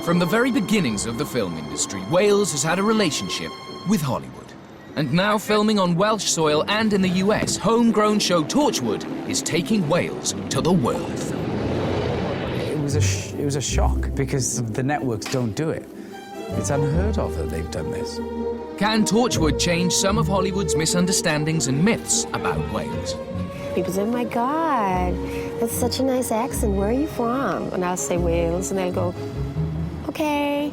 From the very beginnings of the film industry, Wales has had a relationship with Hollywood. And now filming on Welsh soil and in the US, homegrown show Torchwood is taking Wales to the world. It was a shock because the networks don't do it. It's unheard of that they've done this. Can Torchwood change some of Hollywood's misunderstandings and myths about Wales? People say, oh my God, that's such a nice accent. Where are you from? And I'll say Wales, and they'll go, okay.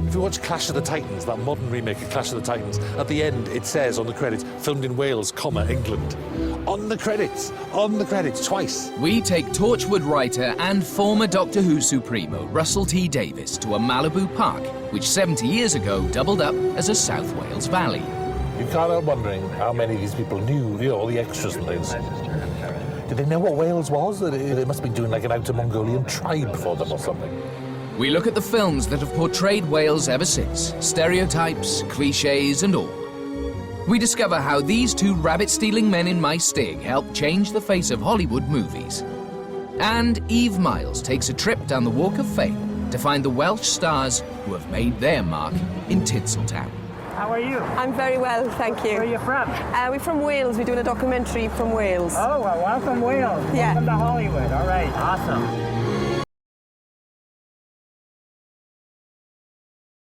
If you watch Clash of the Titans, that modern remake of Clash of the Titans, at the end it says on the credits, filmed in Wales, comma, England. On the credits, twice. We take Torchwood writer and former Doctor Who Supremo, Russell T Davies, to a Malibu park, which 70 years ago doubled up as a South Wales valley. You can't help wondering how many of these people knew, you know, all the extras and things. Did they know what Wales was? They must have been doing like an outer Mongolian tribe for them or something. We look at the films that have portrayed Wales ever since, stereotypes, cliches and all. We discover how these two rabbit-stealing men in my stig helped change the face of Hollywood movies. And Eve Myles takes a trip down the Walk of Fame to find the Welsh stars who have made their mark in Tinseltown. How are you? I'm very well, thank you. Where are you from? We're from Wales. We're doing a documentary from Wales. Oh, well, welcome Wales. Yeah. Welcome to Hollywood. All right, awesome.